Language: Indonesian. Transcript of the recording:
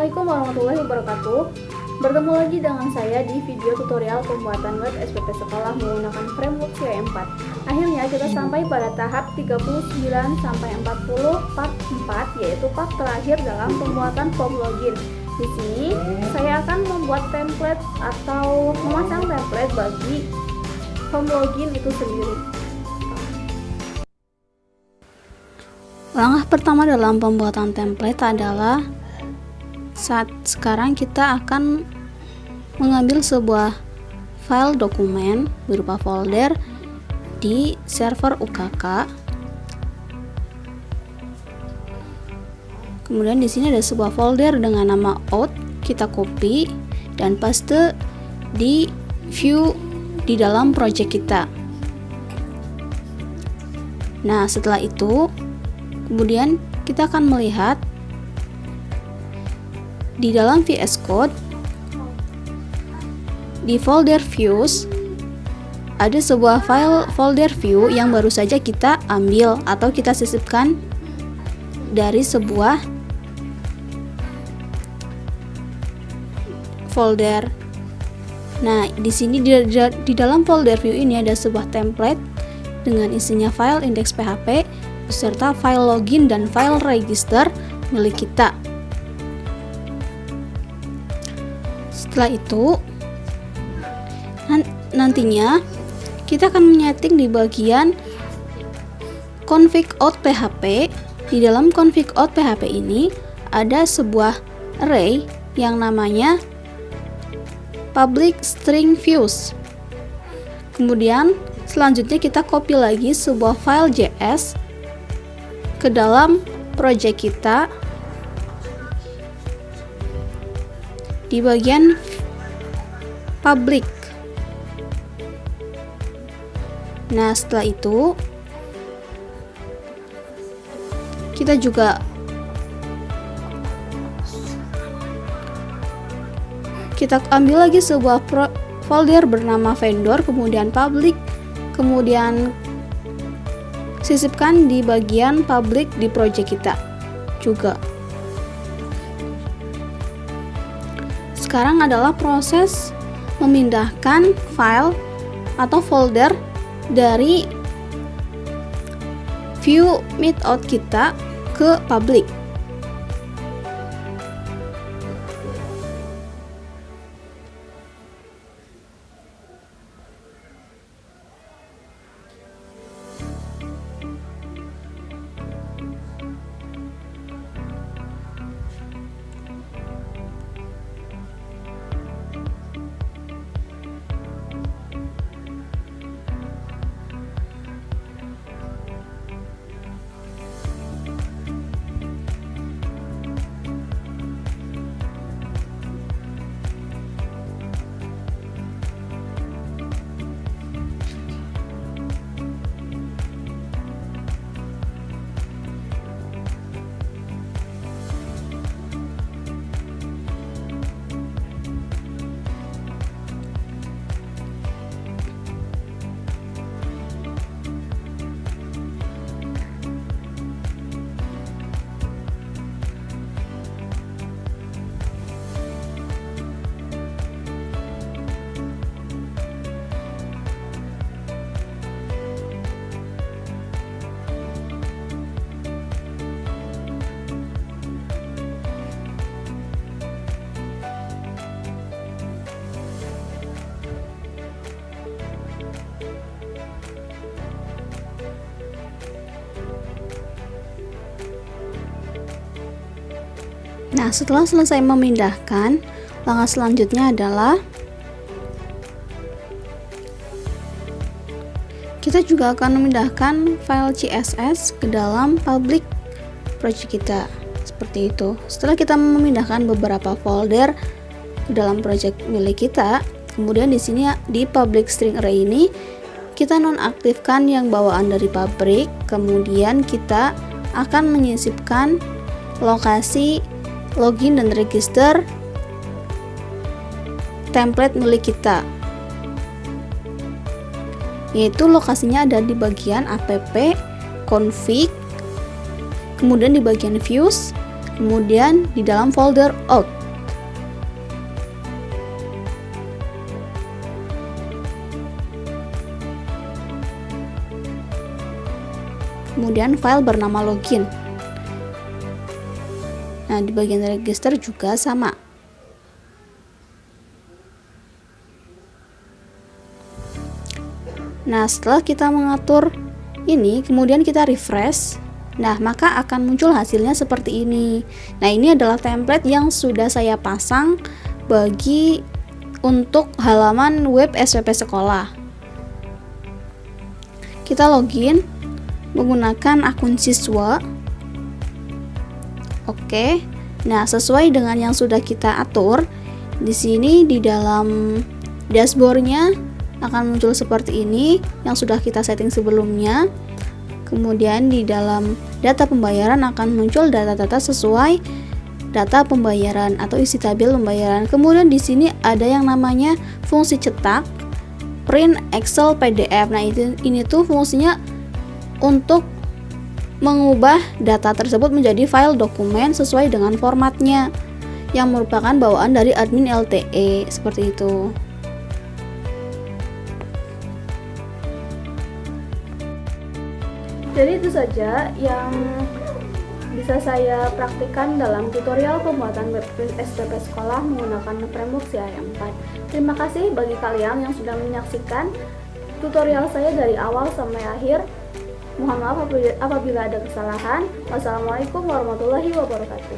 Assalamualaikum warahmatullahi wabarakatuh. Bertemu lagi dengan saya di video tutorial pembuatan web SPP sekolah menggunakan framework CI4. Akhirnya kita sampai pada tahap 39 sampai 40 part 4, yaitu part terakhir dalam pembuatan form login. Di sini saya akan membuat template atau memasang template bagi form login itu sendiri. Langkah pertama dalam pembuatan template adalah saat sekarang kita akan mengambil sebuah file dokumen berupa folder di server UKK. Kemudian di sini ada sebuah folder dengan nama out, kita copy dan paste di view di dalam project kita. Nah, setelah itu kemudian kita akan melihat di dalam VS Code di folder views ada sebuah file folder view yang baru saja kita ambil atau kita sisipkan dari sebuah folder. Nah, di sini di dalam folder view ini ada sebuah template dengan isinya file index.php beserta file login dan file register milik kita. Setelah itu, nantinya kita akan menyeting di bagian config out php. Di dalam config out php ini ada sebuah array yang namanya public string views. Kemudian selanjutnya kita copy lagi sebuah file JS ke dalam project kita di bagian public. Nah, setelah itu kita juga ambil lagi sebuah folder bernama vendor, kemudian public, kemudian sisipkan di bagian public di project kita juga. Sekarang adalah proses memindahkan file atau folder dari view meetout kita ke public. Nah, setelah selesai memindahkan, langkah selanjutnya adalah kita juga akan memindahkan file CSS ke dalam public project kita. Seperti itu. Setelah kita memindahkan beberapa folder ke dalam project milik kita, kemudian di sini di public string array ini kita nonaktifkan yang bawaan dari pabrik, kemudian kita akan menyisipkan lokasi login dan register template milik kita, yaitu lokasinya ada di bagian app config, kemudian di bagian views, kemudian di dalam folder out. kemudian file bernama login. Nah, di bagian register juga sama. Nah, setelah kita mengatur ini, kemudian kita refresh. Nah, maka akan muncul hasilnya seperti ini. Nah, ini adalah template yang sudah saya pasang untuk halaman web SPP sekolah. Kita login menggunakan akun siswa. Oke. Nah, sesuai dengan yang sudah kita atur, di sini di dalam dashboardnya akan muncul seperti ini yang sudah kita setting sebelumnya. Kemudian di dalam data pembayaran akan muncul data-data sesuai data pembayaran atau isi tabel pembayaran. Kemudian di sini ada yang namanya fungsi cetak, print, Excel, PDF. Nah, ini tuh fungsinya untuk mengubah data tersebut menjadi file dokumen sesuai dengan formatnya yang merupakan bawaan dari admin LTE, seperti itu. Jadi itu saja yang bisa saya praktikkan dalam tutorial pembuatan web SPP sekolah menggunakan framework CI4. Terima kasih bagi kalian yang sudah menyaksikan tutorial saya dari awal sampai akhir. Mohon maaf apabila ada kesalahan. Wassalamualaikum warahmatullahi wabarakatuh.